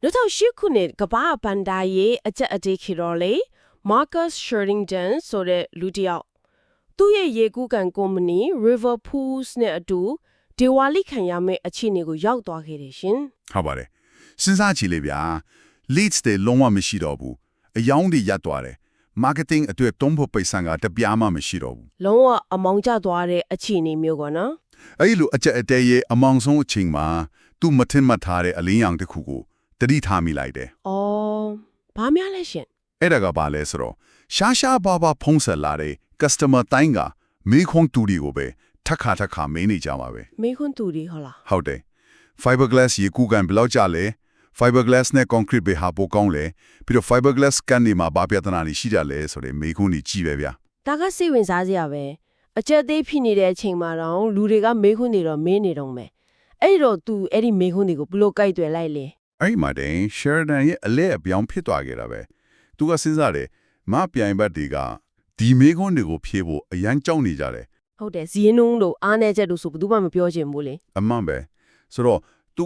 2008ခုနှစ်ကမ္ဘာဘဏ္ဍာရေးအကြက်အတေးခေတော်လေ Marcus Sheridan ဆိုတဲ့လူတစ်ယောက်သူ့ရဲ့ရေကူးကန်ကုမ္ပဏီ River Pools နဲ့အတူဒေဝါလိခံရမယ့်အခြေအနေကိုရောက်သွားခဲ့တယ်ရှင် ဟုတ်ပါတယ်စဉ်းစားကြည့်လေဗျာ leads တွေလုံးဝမရှိတော့ဘူးအယောင်းတွေရပ်သွားတယ် marketing အတွက်တုံးဖို့ပိတ်ဆံကတပြားမှမရှိတော့ဘူး လုံးဝအမောင်ကျသွားတဲ့အခြေအနေမျိုးကောနော် အဲ့လိုအကြက်အတဲရဲ့အမောင်ဆုံးအချိန်မှာသူမထင်မှတ်ထားတဲ့အလင်းရောင်တစ်ခုကိုတတိထားမိလိုက်တယ် ။အော်ဘာများလဲရှင် အဲ့ဒါကဘာလဲဆိုတော့ရှားရှားပါပါဖုံးဆက်လာတဲ့ customer တိုင်းကမိခွန်းတူဒီကိုပဲထက်ခါမင်းနေကြမှာပဲ ။မေခွန်းတူဒီဟုတ်လား ဟုတ်တယ် fiberglass ရေကူးကန်ဘယ်လောက်ကြလဲ fiberglass နဲ့ concrete ပဲဟာပိုကောင်းလဲပြီးတော့ fiberglass ကန်နေမှာဘာပြဿနာတွေရှိကြလဲဆိုတဲ့မိခွန်းကြီးကြီးပဲဗျာ ။ဒါကစိတ်ဝင်စားစရာပဲ။အကျက်သေးဖြစ်နေတဲ့အချိန်မှာတော့လူတွေကမေခွန်းတွေတော့မင်းနေတော့မယ်။အဲ့တော့ तू အဲ့ဒီမေခွန်းတွေကိုဘလို့ကြိုက်တွေ့လိုက်လဲ အဲ့ဒီမှာတင် Sheridan ရဲ့အလဲအပြောင်းဖြစ်သွားခဲ့တာပဲသူကစဉ်းစားတယ်မပြိုင်ဘတ်တွေကဒီမိခွန်းတွေကိုဖြေဖို့အရန်ကြောက်နေကြတယ် ။ဟုတ်တယ်ဇီးနှုံးတို့အားနေချက်တို့ဆိုဘယ်သူမှမပြောချင်ဘူးလေ အမှန်ပဲဆိုတော့သူ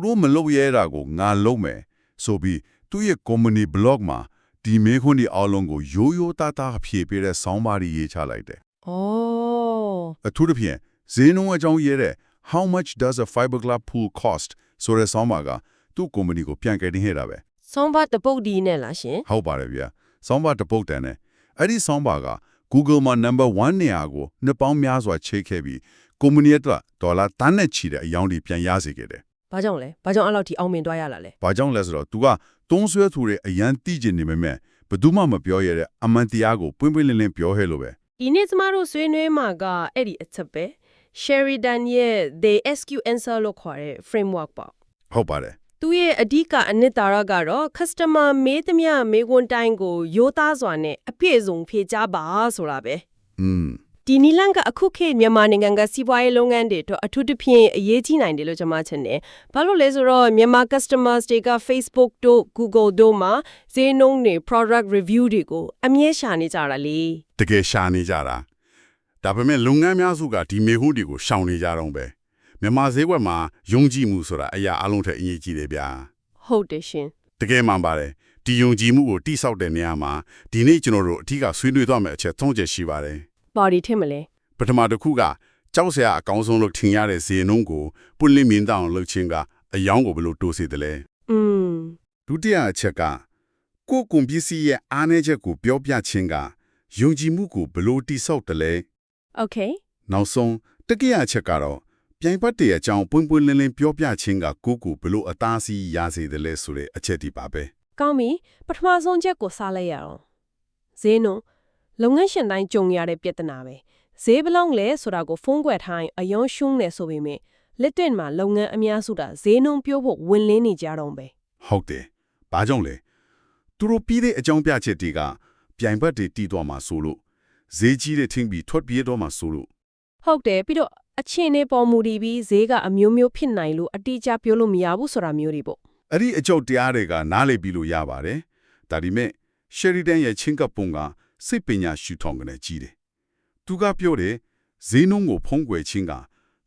တို့မလုပ်ရဲတာကိုငါလုပ်မယ်ဆိုပြီးသူ့ရဲ့ company blog မှာဒီမိခွန်းတွေအလုံးကိုရိုးသားသားဖြေပေးတဲ့ဆောင်းပါးတွေရေးချလိုက်တယ် ။အော် အထူးသဖြင့်ဈေးနှုန်းအကြောင်းရေးတဲ့ How much does a fiberglass pool cost ဆိုတဲ့ဆောင်းပါးကသူ့ company ကိုပြန်ကယ်တင်ခဲ့တာပဲ ဆောင်းပါတပုတ်ဒီနဲ့လားရှင် ဟုတ်ပါတယ်ဗျာဆောင်းပါးတစ်ပုတ်တန်နဲ့အဲ့ဒီဆောင်းပါးက Google မှာ number 1 နေရာကိုနှစ်ပေါင်းများစွာချိတ်ခဲ့ပြီး company အတွက်ဒေါ်လာတန်းနဲ့ချီတဲ့အယောင်းတွေပြန်ရစေခဲ့တယ် ။ဘာကြောင့်လဲ။ဘာကြောင့်အဲ့လောက်ထိအောင်မြင်သွားရလာလဲ ။ဘာကြောင့်လဲဆိုတော့ तू ကတုံးဆွဲသူတွေအရန်တိကျနေပေမဲ့ဘယ်သူမှမပြောရတဲ့အမှန်တရားကိုပွင့်ပွင့်လင်းလင်းပြောဟဲလို့ပဲ ။ဒီနေ့ကျမတို့ဆွေးနွေးမှာကအဲ့ဒီအချက်ပဲ Sheridan ရဲ့ the SQ answer လို့ခေါ်တဲ့ framework ပေါ့ ။ဟုတ်ပါတယ် သူရဲ့အဓိကအနှစ်သာရကတော့ customer မေးသမျှမေးခွန်းတိုင်းကိုရိုးသားစွာနဲ့အပြည့်စုံဖြေကြားပါဆိုတာပဲ ။ဒီနီလန်ကအခုခေတ်မြန်မာနိုင်ငံကစီးပွားရေးလုပ်ငန်းတွေတော့အထူးသဖြင့်အရေးကြီးနိုင်တယ်လို့ကျွန်မထင်တယ်။ဘာလို့လဲဆိုတော့မြန်မာ customers တွေက Facebook တို့ Google တို့မှာဈေးနှုန်းတွေ product review တွေကိုအမြဲရှာနေကြတာလေ တကယ်ရှာနေကြတာ။ဒါပေမဲ့လုပ်ငန်းများစုကဒီမေဟုတွေကိုရှောင်နေကြတော့ပဲ။မြန်မာဈေးကွက်မှာယုံကြည်မှုဆိုတာအရာအလုံးထက်အရေးကြီးတယ်ဗျာ ။ဟုတ်တယ်ရှင် ။တကယ်မှန်ပါတယ်။ဒီယုံကြည်မှုကိုတိဆောက်တဲ့နေရာမှာဒီနေ့ကျွန်တော်တို့အထူးကဆွေးနွေးသွားမယ့်အချက်၃ချက်ရှိပါတယ် ။ပါတီထင်မလဲ ။ပထမတစ်ခုကကြောက်စရာအကောင်းဆုံးလို့ထင်ရတဲ့ဈေးနှုန်းကိုပွင့်လင်းမြင်သာအောင်လုပ်ခြင်းကအယောင်းကိုဘယ်လိုတိုးစေတယ်လဲ ။อืม ဒုတိယအချက်ကကိုယ်ကုန်ပစ္စည်းရဲ့အားနည်းချက်ကိုပြောပြခြင်းကယုံကြည်မှုကိုဘယ်လိုတိဆောက်တယ်လဲ Okay နောက်ဆုံးတတိယအချက်ကတော့ပြိုင်ပတ်တဲ့အကြောင်းပွင့်ပွင့်လင်းလင်းပြောပြခြင်းကကိုယ့်ကိုဘယ်လိုအသားစီးရစေတယ်လဲဆိုတဲ့အချက်ဒီပါပဲ ကောင်းပြီပထမဆုံးချက်ကိုစားလိုက်ရအောင်ဈေးနှုန်းလုပ်ငန်းရှင်တိုင်းကြုံရတဲ့ပြဿနာပဲဈေးဘယ်လောက်လဲဆိုတာကိုဖုံးကွယ်ထားရင်အယုံရှုံးနေဆိုပေမဲ့လက်တွေ့မှာလုပ်ငန်းအများစုကဈေးနှုန်းပြောဖို့ဝင်လင်းနေကြတော့ပဲ ဟုတ်တယ်ဘာကြောင့်လဲသူတို့ပြီးတဲ့အကြောင်းပြချက်တွေကပြိုင်ပတ်တွေတီးသွားမှာဆိုလို့ဈေးကြီးတဲ့ထင်းပြီးထွက်ပြေးတော့မှာဆိုလို့ ဟုတ်တယ်ပြီးတော့အချင်းနေပေါ်မူတည်ပြီးဈေးကအမျိုးမျိုးဖြစ်နိုင်လို့အတိအကျပြောလို့မရဘူးဆိုတာမျိုးတွေပေါ့ အဲ့ဒီအကျုပ်တရားတွေကနားလည်ပြီးလို့ရပါတယ်ဒါဒီမဲ့ Sheridan ရဲ့ချင်းကပုံကစိတ်ပညာရှုထောင့်ကနေကြီးတယ်သူကပြောတယ်ဈေးနှုန်းကိုဖုံးကွယ်ခြင်းက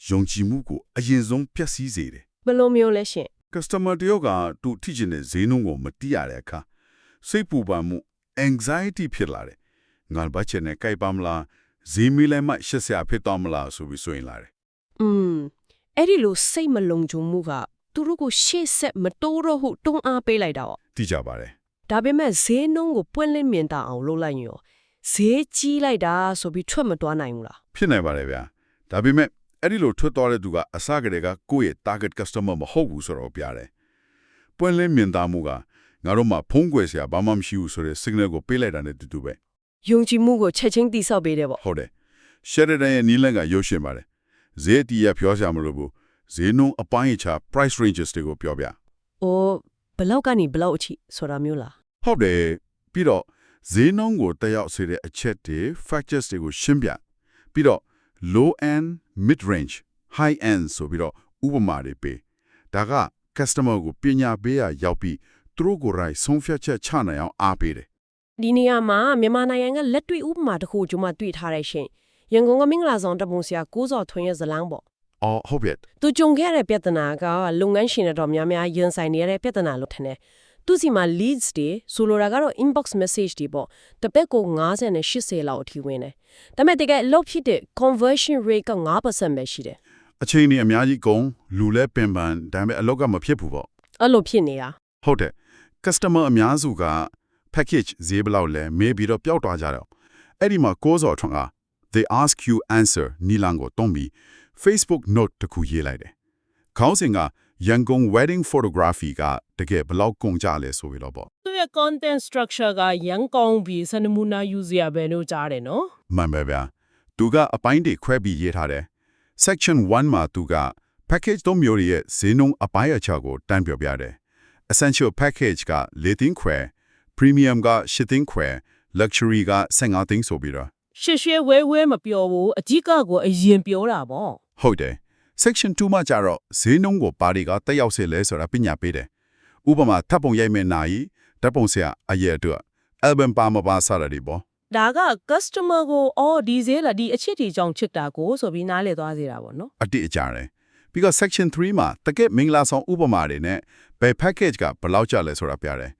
ယုံကြည်မှုကိုအရင်ဆုံးပျက်စီးစေတယ် ဘယ်လိုမျိုးလဲရှင် customer တယောက်ကသူထိချင်တဲ့ဈေးနှုန်းကိုမတိရတဲ့အခါစိတ်ပူပန်မှု anxiety ဖြစ်လာတယ်ငါဘာချင်နဲ့ကြိုက်ပါမလားဈေးမီလိုက်မှရှက်စရာဖြစ်သွားမလားဆိုပြီးဆိုရင်လာတယ် အဲ့ဒီလိုစိတ်မလုံခြုံမှုကသူတို့ကိုရှေ့ဆက်မတိုးတော့ဟုတွန်းအားပေးလိုက်တာပေါ့ တိကြပါတယ် ဒါပေမဲ့ဈေးနှုန်းကိုပွင့်လင်းမြင်သာအောင်လုပ်လိုက်ရင်ရောဈေးကြီးလိုက်တာဆိုပြီးထွက်မသွားနိုင်ဘူးလား ဖြစ်နိုင်ပါတယ်ဗျာဒါပေမဲ့အဲ့ဒီလိုထွက်သွားတဲ့သူကအစကတည်းကကိုယ့်ရဲ့ target customer မဟုတ်ဘူးဆိုတော့ပြရတယ်ပွင့်လင်းမြင်သာမှုကငါတို့မှာဖုံးကွယ်စရာဘာမှမရှိဘူးဆိုတဲ့ signal ကိုပေးလိုက်တာနဲ့တူတူပဲ ယုံကြည်မှုကိုချက်ချင်းတိဆောက်ပေးတယ်ပေါ့ ဟုတ်တယ် Sheridan ရဲ့နီးလန်းကရုပ်ရှင်ပါတယ်ဈေးတီးရပြောစရာမလိုဘူးဈေးနှုန်းအပိုင်းအခြား price ranges တွေကိုပြောပြ ။အိုးဘလောက်ကနေဘလောက်အထိဆိုတာမျိုးလား ဟုတ်တယ်ပြီးတော့ဈေးနှုန်းကိုတက်ရောက်စေတဲ့အချက်တွေ factors တွေကိုရှင်းပြပြီးတော့ low end mid range high end ဆိုပြီးတော့ဥပမာတွေပေးဒါက customer ကိုပညာပေးရရောက်ပြီးသူတို့ကိုယ်တိုင်ဆုံးဖြတ်ချက်ချနိုင်အောင်အားပေးတယ် ။ဒီနေရာမှာမြန်မာနိုင်ငံကလက်တွေ့ဥပမာတစ်ခုကျွန်မတွေ့ထားတဲ့ရှင်။ရန်ကုန်ကမင်္ဂလာဆောင်တပုံဆရာကိုစောထွန်းရဲ့ဇလန်းပေါ့ အော်ဟုတ်ပြီ သူကြုံခဲ့တဲ့ပြဿနာကလုပ်ငန်းရှင်တွေတော့များများရင်ဆိုင်နေရတဲ့ပြဿနာလို့ထင်တယ်သူစီမှာ leads တွေဆိုလိုတာကတော့ inbox message တွေပေါ့တစ်ပတ်ကို90နဲ့80လောက်အထိဝင်တယ်ဒါပေမဲ့တကယ်လုပ်ဖြစ်တဲ့ conversion rate က9%ပဲရှိတယ် အချိန်ကြီးအများကြီးကုန်လူလဲပင်ပန်းဒါပေမဲ့အလောက်ကမဖြစ်ဘူးပေါ့ အဲ့လိုဖြစ်နေတာ ဟုတ်တယ် customer အများစုက package ဈေးဘယ်လောက်လဲမေးပြီးတော့ပျောက်သွားကြတော့အဲ့ဒီမှာကိုးစော်ထွန်းက they ask you answer နီလန်ကိုတုံးပြီး Facebook note တခုရေးလိုက်တယ်ခေါင်းစဉ်ကရန်ကုန် wedding photography ကတကယ်ဘယ်လောက်ကုန်ကြလဲဆိုပြီးတော့ပေါ့ သူရဲ့ content structure ကရန်ကောင်းပြီးစနမူနာ user ပဲလို့ကြားတယ်နော် မှန်ပါဗျာသူကအပိုင်းတွေခွဲပြီးရေးထားတယ် section 1မှာသူက package သုံးမျိုးရဲ့ဈေးနှုန်းအပိုင်းအချက်ကိုတန်းပြောပြတယ် essential package က4သိန်းခွဲ premium က8သိန်းခွဲ luxury က15သိန်းဆိုပြီးတော့ ရှေ့ရှေ့ဝဲမပြောဘူးအကြီးကကိုအရင်ပြောတာပေါ့ ဟုတ်တယ် section 2မှာကျတော့ဈေးနှုန်းကိုပါတီကတက်ရောက်စေလဲဆိုတာပညာပေးတယ်ဥပမာထပ်ပုံရိုက်မဲ့နိုင်ဓာတ်ပုံဆရာအရဲ့အတွက် album ပါမပါစတာတွေပေါ့ ဒါက customer ကိုအော်ဒီဈေးလာဒီအချစ်တီကြောင့်ချစ်တာကိုဆိုပြီးနားလည်သွားစေတာပေါ့နော် အတိအကျတယ်ပြီးတော့ section 3မှာတကယ်မင်္ဂလာဆောင်ဥပမာတွေနဲ့ဘယ် package ကဘယ်လောက်ကျလဲဆိုတာပြတယ်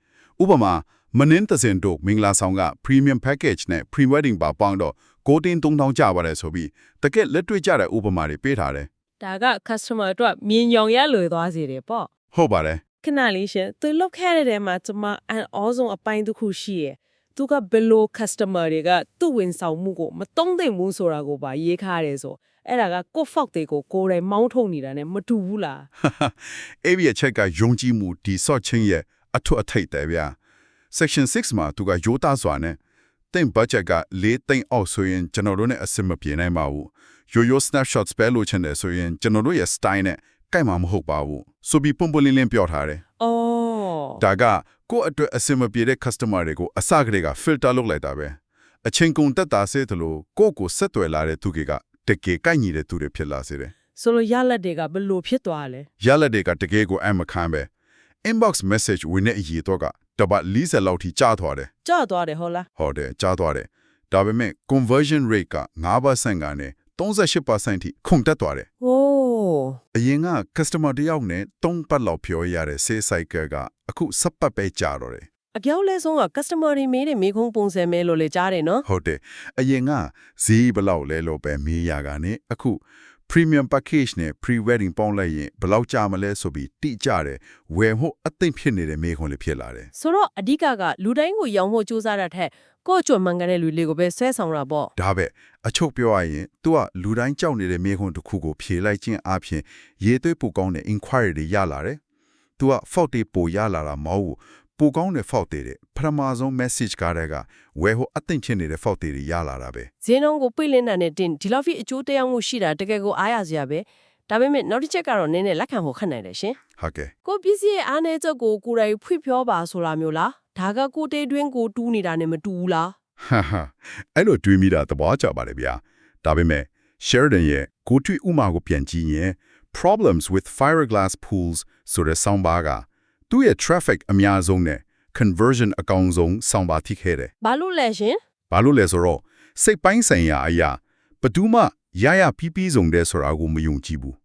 ဥပမာမနင်းတစင်တို့မင်္ဂလာဆောင်က premium package နဲ့ pre-wedding ပါပေါင်းတော့9,300ကျပါတယ်ဆိုပြီးတကယ်လက်တွေ့ကျတဲ့ဥပမာတွေပေးထားတယ် ဒါက customer အတွက်မြင်ညောင်ရလွယ်သွားစေတယ်ပေါ့ ဟုတ်ပါတယ် ခဏလေးရှင်သူလောက်ခဲ့တဲ့ထဲမှာကျွန်မအန်အောဆုံးအပိုင်းတစ်ခုရှိရယ်သူကဘယ်လို customer တွေကသူ့ဝင်ဆောင်မှုကိုမတုံ့သိမ့်ဘူးဆိုတာကိုပါရေးခါရတယ်ဆိုအဲ့ဒါကကို့ fault တွေကိုကိုယ်တိုင်မောင်းထုတ်နေတာနဲ့မတူဘူးလား အဲ့ဒီအချက်ကယုံကြည်မှုဒီ sort ချင်းရဲ့အထွတ်အထိပ်တယ်ဗျာ section 6မှာသူကရိုးသားစွာနဲ့တင် budget က4သိန်းအောက်ဆိုရင်ကျွန်တော်တို့နဲ့အဆင်မပြေနိုင်ပါဘူးရိုး snapshots ပဲလို့ချင်တယ်ဆိုရင်ကျွန်တော်တို့ရဲ့ style နဲ့ကိုက်မှာမဟုတ်ပါဘူးဆိုပြီးပုံပွလင်းလင်းပြောထားတယ် အော် ဒါကကိုယ့်အတွက်အဆင်မပြေတဲ့ customer တွေကိုအစကတည်းက filter လုပ်လိုက်တာပဲအချိန်ကုန်တက်တာစေသလိုကိုယ့်ကိုဆက်သွယ်လာတဲ့သူတွေကတကယ်ကိုက်ညီတဲ့သူတွေဖြစ်လာစေတယ် ဆိုလိုရလက်တွေကဘယ်လိုဖြစ်သွားလဲ ရလက်တွေကတကယ်ကိုအမခံပဲ inbox message ဝင်တဲ့အရေးတော့ကတပတ်40လောက်ထိကျသွားတယ် ကြသွားတယ်ဟုတ်လား ဟုတ်တယ်ကျသွားတယ်ဒါပေမဲ့ conversion rate က9%ကနေ38%ထိခုန်တက်သွားတယ် ဟိုး အရင်က customer တယောက်နဲ့3ပတ်လောက်ပြောရတဲ့ sales cycle ကအခု7ပတ်ပဲကြာတော့တယ် အပြောင်းလဲဆုံးက customer တွေမေးတဲ့မေးခွန်းပုံစံမဲလို့လေကြားတယ်နော် ဟုတ်တယ်အရင်ကဈေးဘယ်လောက်လဲလို့ပဲမေးရကနေအခု premium package နဲ့ pre-wedding ပေါင်းလိုက်ရင်ဘယ်လောက်ကြာမလဲဆိုပြီးတိကျတယ်ဝယ်ဖို့အသိဖြစ်နေတဲ့မေးခွန်းလေးဖြစ်လာတယ် ဆိုတော့အဓိကလူတိုင်းကိုရောင်းဖို့စူးစမ်းတာထက်ကိုယ့်အကျွတ်မှန်ကန်တဲ့လူလေးကိုပဲဆွဲဆောင်တာပေါ့ ဒါပဲအချုပ်ပြောရရင် तू ကလူတိုင်းကြောက်နေတဲ့မေးခွန်းတစ်ခုကိုဖြေလိုက်ခြင်းအပြင်ရေးသွေးပူကောင်းတဲ့ inquiry တွေရလာတယ် तू က fault တွေပိုရလာတာမဟုတ်ဘူးပူကောင်းတဲ့ fault တွေပထမဆုံး message ကားတဲ့ကဝယ်ဖို့အသိဖြစ်နေတဲ့ fault တွေရလာတာပဲ ဈေးနှုန်းကိုပိတ်လင်းတာနဲ့တင်ဒီလောက်ဖြစ်အကျိုးတရားမှုရှိတာတကယ်ကိုအားရစရာပဲဒါပေမဲ့နောက်တစ်ချက်ကတော့နည်းနည်းလက်ခံဖို့ခက်နိုင်တယ်ရှင် ဟုတ်ကဲ့ ကိုပစ္စည်းရဲ့အားနည်းချက်ကိုကိုယ်တိုင်ဖွင့်ပြောပါဆိုတာမျိုးလားဒါကကိုတေးတွင်းကိုတူးနေတာနဲ့မတူဘူးလား ဟာဟာအဲ့လိုတွေးမိတာသဘောကျပါတယ်ဗျာဒါပေမဲ့ Sheridan ရဲ့ကိုထွေဥမာကိုပြန်ကြည့်ရင် problems with fiberglass pools ဆိုတဲ့ဆောင်းပါးကသူ့ရဲ့ traffic အများဆုံးနဲ့ conversion အကောင်းဆုံးဆောင်းပါးထိခဲ့တယ် ဘာလို့လဲရှင် ဘာလို့လဲဆိုတော့စိတ်ပိုင်းဆိုင်ရာအရာဘယ်သူမှရရပြီးဆုံးတဲ့ဆိုတာကိုမယုံကြည်ဘူး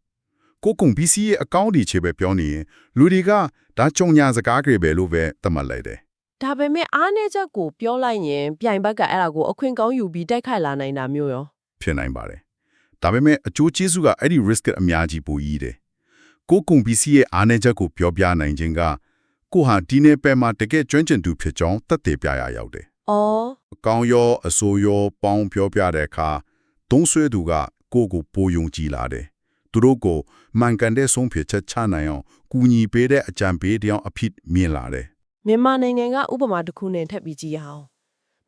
ကိုကုံ PC ရဲ့အကောင့်ဒီချေပဲပြောနေရင်လူတွေကဒါကြုံညာစကားတွေပဲလို့ပဲသတ်မှတ်လိုက်တယ် ဒါပေမဲ့အားနည်းချက်ကိုပြောလိုက်ရင်ပြိုင်ဘက်ကအဲ့ဒါကိုအခွင့်ကောင်းယူပြီးတိုက်ခိုက်လာနိုင်တာမျိုးရော ဖြစ်နိုင်ပါတယ်ဒါပေမဲ့အကျိုးကျေးဇူးကအဲ့ဒီ risk အများကြီးပိုကြီးတယ်ကိုကုံ PC ရဲ့အားနည်းချက်ကိုပြောပြနိုင်ခြင်းကကိုဟာဒီနေ့ပဲမှာတကယ်ကျွမ်းကျင်သူဖြစ်ကြောင်းသက်သေပြရရောက်တယ် အော် အကောင်းရောအဆိုးရောပေါင်းပြောပြတဲ့အခါသုံးဆွဲသူကကိုကိုပိုယုံကြည်လာတယ်သူတို့ကိုမှန်ကန်တဲ့ဆုံးဖြတ်ချက်ချနိုင်အောင်ကူညီပေးတဲ့အကြံပေးတရားအဖြစ်မြင်လာတယ် မြန်မာနိုင်ငံကဥပမာတစ်ခုနဲ့ထပ်ပြီးကြည့်ရအောင်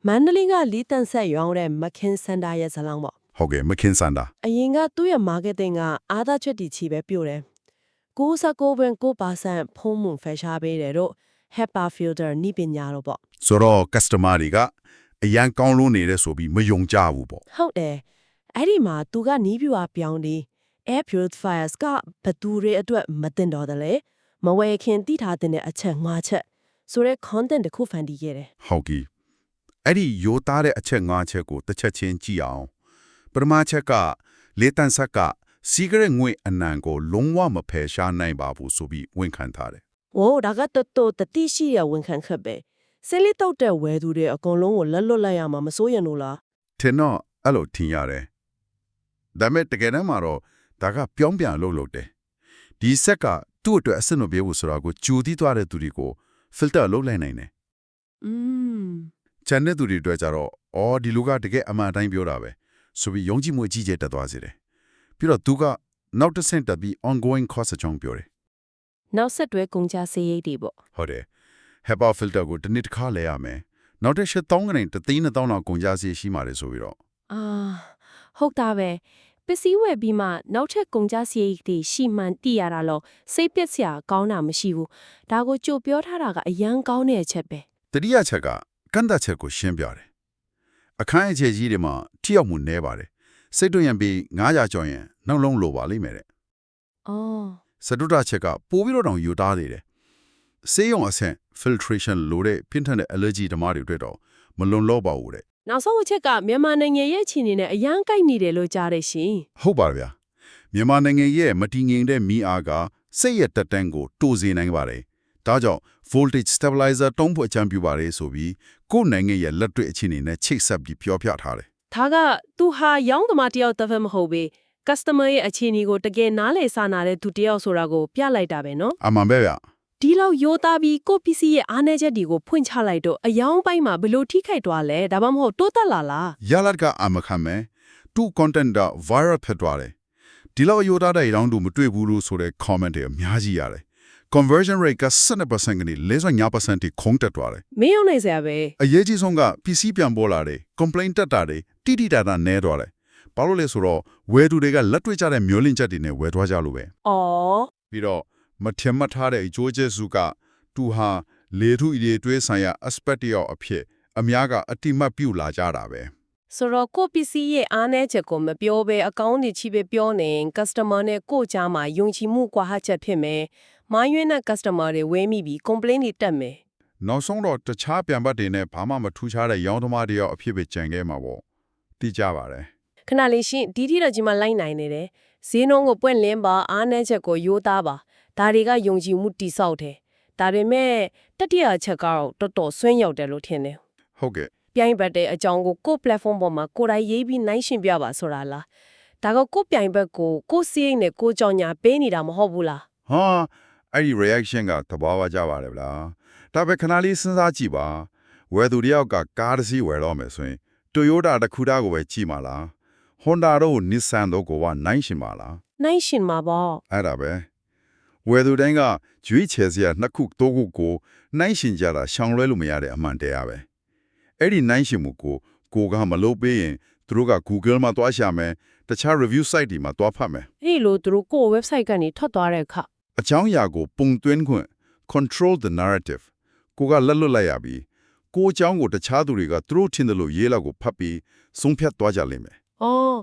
မန္တလေးကလီတန်ဆက်ရောင်းတဲ့မခင်စန်တာရဲ့ဇာတ်လမ်းပေါ့ ဟုတ်ကဲ့မခင်စန္ဒာ အရင်ကသူ့ရဲ့ marketing ကအားသာချက်တီချီပဲပြို့တယ်99.9% ဖုံးမှုဖယ်ရှားပေးတယ်တို့ HEPA filter နိပညာတော့ပေါ့ ဆိုတော့ customer တွေကအရန်ကောင်းလို့နေတယ်ဆိုပြီးမယုံကြဘူးပေါ့ ဟုတ်တယ်အဲ့ဒီမှာသူကနီးပြူအပြောင်းဒီ air purifiers ကဘသူတွေအတွက်မတင်တော့တယ်လေမဝယ်ခင်တိထားတဲ့အချက်၅ချက်ဆိုတဲ့ content တစ်ခုဖန်တီးခဲ့တယ် ဟုတ်ကဲ့အဲ့ဒီရိုးသားတဲ့အချက်၅ချက်ကိုတစ်ချက်ချင်းကြည့်အောင်ပထမချက်ကလေတန်ဆက်က စီကရက်ငွေအနံကိုလုံးဝမဖယ်ရှားနိုင်ပါဘူးဆိုပြီးဝန်ခံထားတယ် ။ဝိုးဒါကတော်တော်တတိရှိရဝန်ခံခက်ပဲ။ဆေးလေးတောက်တဲ့ဝဲသူတွေအကုန်လုံးကိုလက်လွတ်လိုက်ရမှာမစိုးရင်လို့လား ထင်တော့အဲ့လိုထင်ရတယ်ဒါပေမဲ့တကယ်တမ်းမှာတော့ဒါကပြောင်းပြန်လုပ်တယ်ဒီဆက်ကသူ့အတွက်အဆင်မပြေဘူးဆိုတာကိုကြိုသိသွားတဲ့သူတွေကို filter လုပ်လိုက်နိုင်တယ် ။ချန်တဲ့သူတွေအတွက်ကြတော့အော်ဒီလူကတကယ်အမှန်တိုင်းပြောတာပဲဆိုပြီးယုံကြည်မှုအကြီးကျယ်တက်သွားစေတယ်ပြီးတော့သူကနောက်တစ်ဆင့်တက်ပြီး ongoing cost အကြောင်းပြောတယ် နောက်ဆက်တွဲကုန်ကြစေးရိတ်တွေပေါ့ ဟုတ်တယ် HEPA filter ကိုတစ်နှစ်တစ်ခါလဲရမယ်နောက်တစ်ချက်3ကနေ3သိန်း2000လောက်ကုန်ကြစေးရှိမှာလေဆိုပြီးတော့ ။အာဟုတ်တာပဲပစ္စည်းဝယ်ပြီးမှနောက်ထပ်ကုန်ကြစေးရိတ်တွေရှိမှန်သိရတာလို့စိတ်ပျက်စရာကောင်းတာမရှိဘူး။ဒါကိုကြိုပြောထားတာကအရန်ကောင်းတဲ့အချက်ပဲ တတိယချက်ကကန့်သတ်ချက်ကိုရှင်းပြတယ်အခန်းအခြေကြီးတွေမှာထိရောက်မှုနည်းပါတယ်စိတ်တွင်ရင်ပြီး900ကျော်ရင်နှလုံးလိုပါလိမ့်မယ်တဲ့ ။အော် စတုတ္ထချက်ကပိုးပြီးတော့တောင်ယူသားနေတယ်ဆေးရုံအဆင့် filtration လိုတဲ့ပြင်းထန်တဲ့ allergy ဓမ္မတွေအတွက်တော့မလွန်တော့ပါဘူးတဲ့ နောက်ဆုံးအချက်ကမြန်မာနိုင်ငံရဲ့အခြေအနေနဲ့အရန်ကိုက်နေတယ်လို့ကြားတယ်ရှင် ဟုတ်ပါဗျာမြန်မာနိုင်ငံရဲ့မတည်ငြိမ်တဲ့မိအားကစိတ်ရတက်တန်းကိုတိုးစေနိုင်ပါတယ်ဒါကြောင့် voltage stabilizer တုံးဖို့အကြံပြုပါတယ်ဆိုပြီးကိုယ်နိုင်ငံရဲ့လက်တွေ့အခြေအနေနဲ့ချိတ်ဆက်ပြီးပြောပြထားတယ် ။ဒါကသူဟာရောင်းသမားတယောက်တစ်ဖက်မဟုတ်ပဲ customer ရဲ့အခြေအနေကိုတကယ်နားလည်စာနာတဲ့သူတယောက်ဆိုတာကိုပြလိုက်တာပဲနော် အမှန်ပဲဗျာ ။ဒီလောက်ရိုးသားပြီးကိုယ့်ပစ္စည်းရဲ့အားနည်းချက်တွေကိုဖွင့်ချလိုက်တော့အယောင်ပိုင်းမှာဘယ်လိုထိခိုက်သွားလဲဒါမှမဟုတ်တိုးတက်လာလား ရလတ်ကအမခံမဲ့သူ content က viral ဖြစ်သွားတယ်ဒီလောက်ရိုးသားတဲ့ရောင်းသူမတွေ့ဘူးလို့ဆိုတဲ့ comment တွေအများကြီးရတယ် conversion rate က 7% ကနေ 49% ထိခုန်တက်သွားတယ် မင်းရောက်နိုင်စရာပဲ အရေးကြီးဆုံးက PC ပြန်ပေါ်လာတယ် complaint တက်တာတွေတိတိတတ်တာနဲသွားတယ်ဘာလို့လဲဆိုတော့ဝယ်သူတွေကလက်တွေ့ကျတဲ့မျိုးလင့်ချက်တွေနဲ့ဝယ်သွားကြလို့ပဲ ။အော် ပြီးတော့မထင်မှတ်ထားတဲ့အကျိုးကျေးဇူးကသူဟာလေထုအရေးတွေးဆိုင်ရာ aspect တယောက်အဖြစ်အများကအတိမတ်ပြုလာကြတာပဲ ဆိုတော့ကိုယ့်ပစ္စည်းရဲ့အားနည်းချက်ကိုမပြောဘဲအကောင်းတွေချီပဲပြောနေရင် customer နဲ့ကိုယ့်ကြားမှာယုံကြည်မှုကွာဟချက်ဖြစ်မယ်။မိုင်းရွေးတဲ့ customer တွေဝဲမိပြီး complaint တွေတက်မယ် နောက်ဆုံးတော့တခြားပြန်ပတ်တွေနဲ့ဘာမှမထူးခြားတဲ့ရောင်းသမားတယောက်အဖြစ်ပဲကြံခဲ့မှာပေါ့သိကြပါတယ် ။ခဏလေးရှင်းဒီထိတော့ဒီမှာလိုက်နိုင်နေတယ်။ဈေးနှုန်းကိုပွင့်လင်းပါအားနည်းချက်ကိုရိုးသားပါ။ဒါတွေကယုံကြည်မှုတိဆောက်တယ်။ဒါပေမဲ့တတိယချက်ကတော့တော်တော်ဆွင့်ရောက်တယ်လို့ထင်တယ် ဟုတ်ကဲ့ ။ပြိုင်ဘက်တဲ့အကြောင်းကိုကိုယ့် platform ပေါ်မှာကိုယ်တိုင်ရေးပြီးနိုင်ရှင်းပြပါဆိုတာလား။ဒါကကိုယ့်ပြိုင်ဘက်ကိုကိုယ့်စီးရိမ်နဲ့ကိုယ့်ကြောင်ညာပေးနေတာမဟုတ်ဘူးလား။ ဟာအဲ့ဒီ reaction ကသဘာဝကျပါတယ်ဗျာဒါပဲခဏလေးစဉ်းစားကြည့်ပါဝယ်သူတယောက်ကကားတစ်စီးဝယ်တော့မယ်ဆိုရင် Toyota တစ်ခုတည်းကိုပဲကြည့်မှာလား Honda တို့ Nissan တို့ကိုနိုင်ရှင်ပါလား နိုင်ရှင်မှာပေါ့ အဲ့ဒါပဲဝယ်သူတိုင်းကရွေးချယ်စရာနှစ်ခုသုံးခုကိုနိုင်ရှင်ကြတာရှောင်လွဲလို့မရတဲ့အမှန်တရားပဲအဲ့ဒီနိုင်ရှင်မှုကိုကမလုပ်ပေးရင်သူတို့က Google မှာတွားရှာမယ်တခြား review site တွေမှာတွားဖတ်မယ် အဲ့လိုသူတို့ကိုယ့် website ကနေထွက်သွားတဲ့အခါ အကြောင်းအရာကိုပုံသွင်းခွင့် control the narrative ကိုကလက်လွတ်လိုက်ရပြီးကိုအကြောင်းကိုတခြားသူတွေကသူတို့ထင်တယ်လို့ရေးလောက်ကိုဖတ်ပြီးဆုံးဖြတ်သွားကြလိမ့်မယ် ။အော်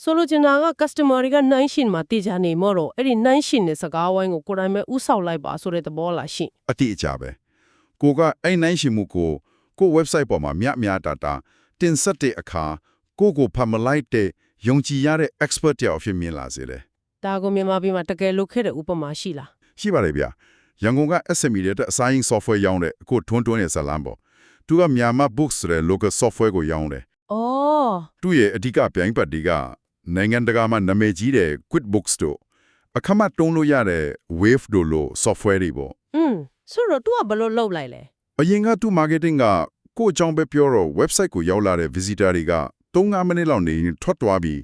ဆိုလိုချင်တာက customer တွေကနိုင်ရှင်မှာတည်ကြနေမို့တော့အဲ့ဒီနိုင်ရှင်တဲ့စကားဝိုင်းကိုကိုယ်တိုင်ပဲဥဆောင်လိုက်ပါဆိုတဲ့သဘောလားရှင် အတိအကျပဲကိုကအဲ့နိုင်ရှင်မှုကို website ပေါ်မှာမြတာတင်ဆက်တဲ့အခါကိုဖတ်မလိုက်တဲ့ယုံကြည်ရတဲ့ expert တယောက်အဖြစ်မြင်လာစေတယ် ။ဒါကိုမြန်မာပြည်မှာတကယ်လုပ်ခဲ့တဲ့ဥပမာရှိလား ရှိပါတယ်ဗျာရန်ကုန်က SME တွေအတွက်အစားရင် software ရောင်းတဲ့အခုထွန်းရဲ့ဇာလန်ပေါ့သူကမြန်မာ books ဆိုတဲ့ local software ကိုရောင်းတယ် ။အော် သူ့ရဲ့အဓိကပြိုင်ပတ်တွေကနိုင်ငံတကာမှာနာမည်ကြီးတဲ့ QuickBooks တို့အခမဲ့တုံးလို့ရတဲ့ Wave တို့လို software တွေပေါ့ ဆိုတော့ तू ကဘယ်လိုလုပ်လိုက်လဲ အရင်ကသူ marketing ကကိုယ့်အကြောင်းပဲပြောတော့ website ကိုရောက်လာတဲ့ visitor တွေက3-5မိနစ်လောက်နေရင်ထွက်သွားပြီး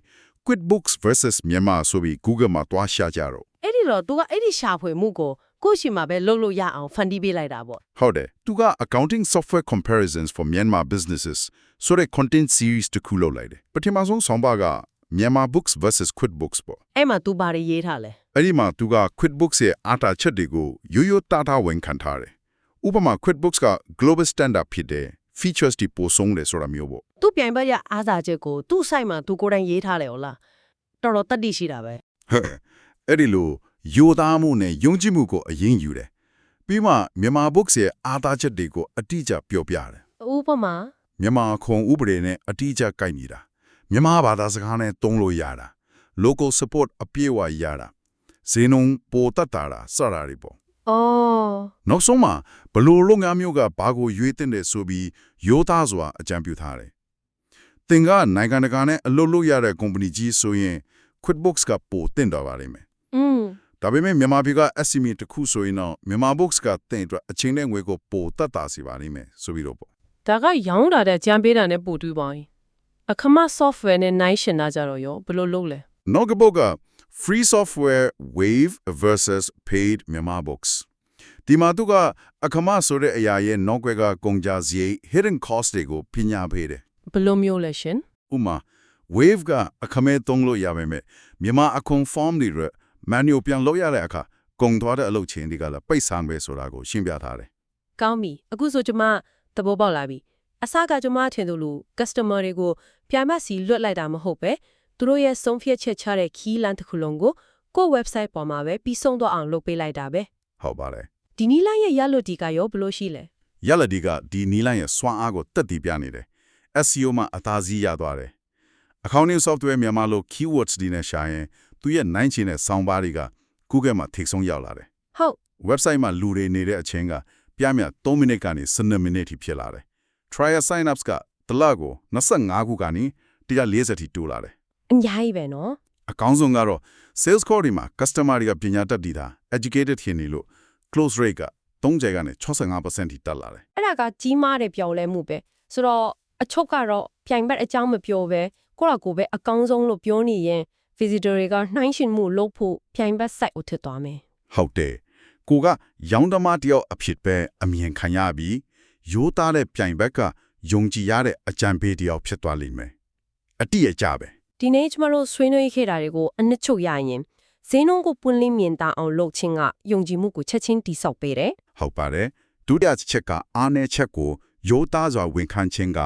QuickBooks versus မြန်မာဆိုပြီး Google မှာတွားရှာကြတော့ အဲ့ဒီတော့ तू ကအဲ့ဒီရှာဖွေမှုကိုကိုယ့်ရှိမှာပဲလုပ်လို့ရအောင်ဖန်တီးပေးလိုက်တာပေါ့ ဟုတ်တယ်သူက accounting software comparisons for Myanmar businesses ဆိုတဲ့ content series တစ်ခုလုပ်လိုက်တယ်ပထမဆုံးဆောင်ပါက Myanmar books versus QuickBooks ပေါ့ အဲ့မှာ तू ဘာတွေရေးထားလဲ အဲ့ဒီမှာသူက QuickBooks ရဲ့အားတာချက်တွေကိုရိုးသားဝန်ခံထားတယ်ဥပမာ QuickBooks က global standard ဖြစ်တဲ့ features တွေပိုဆုံးတယ်ဆိုတာမျိုးပေါ့ သူ့ပြိုင်ဘက်ရအားသာချက်ကိုသူ့ site မှာ तू ကိုယ်တိုင်ရေးထားတယ်ဟုတ်လားတော်တော်တတ်သိရှိတာပဲ ဟဲ့အဲ့ဒီလိုရိုးသားမှုနဲ့ယုံကြည်မှုကိုအရင်ယူတယ်ပြီးမှမြန်မာ books ရဲ့အားသာချက်တွေကိုအတိအကျပြောပြတယ် ဥပမာ မြန်မာခုံဥပဒေနဲ့အတိအကျကိုက်ညီတာမြန်မာဘာသာစကားနဲ့သုံးလို့ရတာ local support အပြည့်အဝရတာဈေးနှုန်းပိုတက်တာစတာတွေပေါ့ အော် နောက်ဆုံးမှာဘလို့လုပ်ငန်းမျိုးကဘာကိုရွေးတင်တယ်ဆိုပြီးရိုးသားစွာအကြံပြုထားတယ်သင်ကနိုင်ငံတကာနဲ့အလုပ်လုပ်ရတဲ့ company ကြီးဆိုရင် QuickBooks ကပိုတင်တော်ပါလိမ့်မယ် ဒါပေမဲ့မြန်မာပြည်က SME တစ်ခုဆိုရင်တော့မြန်မာ books ကတင်အတွက်အချိန်နဲ့ငွေကိုပိုတက်တာစီပါလိမ့်မယ်ဆိုပြီးတော့ပေါ့ ဒါကရောင်းတာတဲ့ကြံပေးတာနဲ့ပို့တူပါရင်အခမ software နဲ့နိုင်ရှင်တာကြတော့ရောဘယ်လိုလုပ်လဲ နောက်ကပုတ်က free software wave versus paid မြန်မာ books ဒီမှာသူကအခမဆိုတဲ့အရာရဲ့နောက်ွယ်ကကုန်ကြစရိတ် hidden cost တွေကိုပညာပေးတယ် ဘယ်လိုမျိုးလဲရှင် ဥမာ wave ကအခမဲ့သုံးလို့ရပါမယ်မြန်မာအခွန် form တွေ manual ပြန်လုပ်ရတဲ့အခါကုန်သွားတဲ့အလုပ်ချင်းတွေကလည်းပိတ်ဆောင်ပဲဆိုတာကိုရှင်းပြထားတယ် ကောင်းပြီအခုဆိုကျွန်မသဘောပေါက်လာပြီအစကကျွန်မထင်သူလူ customer တွေကိုပြိုင်မစီလွတ်လိုက်တာမဟုတ်ပဲသူတို့ရဲ့ဆုံးဖြတ်ချက်ချတဲ့ key line တစ်ခုလုံးကိုကိုယ့် website ပေါ်မှာပဲပြီးဆုံးသွားအောင်လုပ်ပေးလိုက်တာပဲ ဟုတ်ပါတယ် ဒီနီလိုင်းရဲ့ရလွတ်ဒီကရောဘယ်လိုရှိလဲ ရလဒီကဒီနီလိုင်းရဲ့စွမ်းအားကိုတက်တည်ပြနေတယ် SEO မှာအသာစီးရသွားတယ် accounting software မြန်မာလို keywords တွေနဲ့ရှာရင်သူရဲ့နိုင်ချင်တဲ့ sound bar တွေက Google မှာထိပ်ဆုံးရောက်လာတယ် ဟုတ် website မှာလူတွေနေတဲ့အချိန်ကပြမြ3မိနစ်ကနေ12မိနစ်ထိဖြစ်လာတယ် trial sign ups ကတလကို25ခုကနေ140ထိတိုးလာတယ် အများကြီးပဲနော် အကောင်းဆုံးကတော့ sales call တွေမှာ customer တွေကပညာတတ်တည်တာ educated ဖြစ်နေလို့ close rate က30ကနေ 65% ထိတက်လာတယ် အဲ့ဒါကကြီးမားတဲ့ပြောင်းလဲမှုပဲဆိုတော့အချုပ်ကတော့ပြိုင်ဘက်အကြောင်းမပြောပဲကိုယ့်ကိုယ်ပဲအကောင်းဆုံးလို့ပြောနေရင် visitor တွေကနှိုင်းရှင်မှုလုပ်ဖို့ပြိုင်ဘက် site ကိုထစ်သွားမယ် ဟုတ်တယ်ကိုကရောင်းသမားတယောက်အဖြစ်ပဲအမြင်ခံရပြီးရိုးသားတဲ့ပြိုင်ဘက်ကယုံကြည်ရတဲ့အကြံပေးတယောက်ဖြစ်သွားလိမ့်မယ်အတိအကျပဲ ဒီနေ့ကျမတို့ဆွေးနွေးခဲ့တာတွေကိုအနှစ်ချုပ်ရရင်ဈေးနှုန်းကိုပွင့်လင်းမြင်သာအောင်လုပ်ခြင်းကယုံကြည်မှုကိုချက်ချင်းတိဆောက်ပေးတယ် ဟုတ်ပါတယ်ဒုတိယချက်ကအားနည်းချက်ကိုရိုးသားစွာဝန်ခံခြင်းက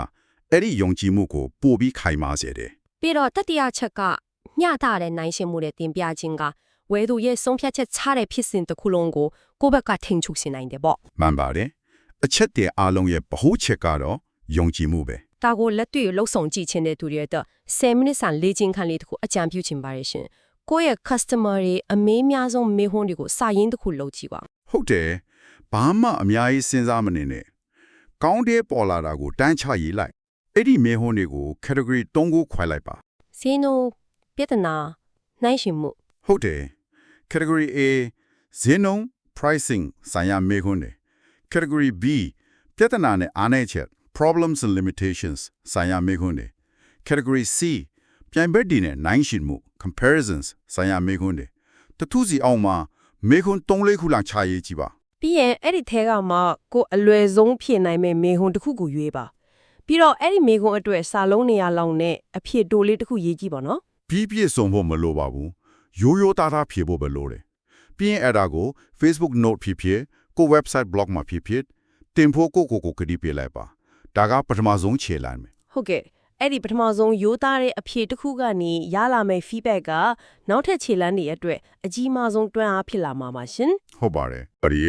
အဲ့ဒီယုံကြည်မှုကိုပိုပြီးခိုင်မာစေတယ် ပြီးတော့တတိယချက်ကမျှတတဲ့နိုင်ရှင်မှုနဲ့တင်ပြခြင်းကဝဲသူရဲ့ဆုံးဖြတ်ချက်ချတဲ့ဖြစ်စဉ်တစ်ခုလုံးကိုကိုယ့်ဘက်ကထိန်ချုပ်စေနိုင်တယ်ပေါ့ မှန်ပါတယ်အချက်တည်းအားလုံးရဲ့ဗဟုချက်ကတော့ယုံကြည်မှုပဲ ဒါကိုလက်တွေ့လှုပ်ဆောင်ကြည့်ခြင်းတဲ့သူတွေအတွက်10မိနစ်စာလေ့ကျင့်ခန်းလေးတစ်ခုအကြံပြုချင်ပါတယ်ရှင်ကိုယ့်ရဲ့ customer တွေအမေးများဆုံးမေးခွန်းတွေကိုစာရင်းတစ်ခုလုပ်ကြည့်ပါ ဟုတ်တယ်ဘာမှအများကြီးစဉ်းစားမနေနဲ့ကောင်းတဲ့ပေါ်လာတာကိုတန်းချရေးလိုက်အဲ့ဒီမေဟွန်းတွေကို category 3ခုခွဲလိုက်ပါ ဈေးနှုန်းပြဿနာနိုင်ရှင်မှု ဟုတ်တယ် category A ဈေးနှုန်း pricing ဆိုင်ရာမေဟွန်းတွေ category B ပြဿနာနဲ့အားနည်းချက် problems and limitations ဆိုင်ရာမေဟွန်းတွေ category C ပြိုင်ဘက်တွေနဲ့နိုင်ရှင်မှု comparisons ဆိုင်ရာမေဟွန်းတွေတခုစီအောင်မှာမေဟွန်း3-4ခုလောက်ချရေးကြည့်ပါ ပြီးရင်အဲ့ဒီထဲကမှကိုယ်အလွယ်ဆုံးဖြစ်နိုင်မဲ့မေခွန်းတစ်ခုကိုရွေးပါပြီးတော့အဲ့ဒီမေခွန်းအတွက်စာလုံးနေရာလောက်နဲ့အဖြစ်တိုလေးတစ်ခုရေးကြည့်ပါနော် ပြီးပြည့်စုံဖို့မလိုပါဘူးရိုးရိုးသားသားဖြေဖို့ပဲလိုတယ်ပြီးရင်အဲ့ဒါကို Facebook note ဖြစ်ဖြစ်ကို website blog မှာဖြစ်ဖြစ်တင်ဖို့ကိုကတိပေးလိုက်ပါဒါကပထမဆုံးခြေလှမ်းပဲ ဟုတ်ကဲ့အဲ့ဒီပထမဆုံးရိုးသားတဲ့အဖြစ်တစ်ခုကနေရလာမဲ့ feedback ကနောက်ထပ်ခြေလှမ်းတွေအတွက်အကြီးမားဆုံးတွန်းအားဖြစ်လာမှာပါရှင် ဟုတ်ပါတယ်အဲ့ဒီ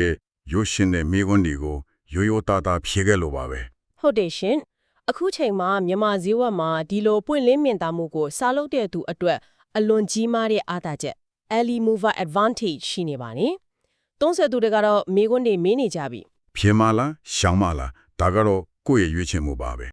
ရိုးရှင်းတဲ့မိကွန်းတွေကိုရိုးရိုးသားသားဖြေခဲ့လို့ပါပဲ ဟုတ်တယ်ရှင်အခုချိန်မှာမြန်မာဈေးဝယ်မှာဒီလိုပွင့်လင်းမြင်သာမှုကိုစားလုပ်တဲ့သူအတွက်အလွန်ကြီးမားတဲ့အားသာချက် early mover advantage ရှိနေပါနေသုံးဆက်သူတွေကတော့မိကွန်းတွေမင်းနေကြပြီ ဖြေမလားရှောင်းမလားဒါကတော့ကိုယ့်ရဲ့ရွေးချယ်မှုပါပဲ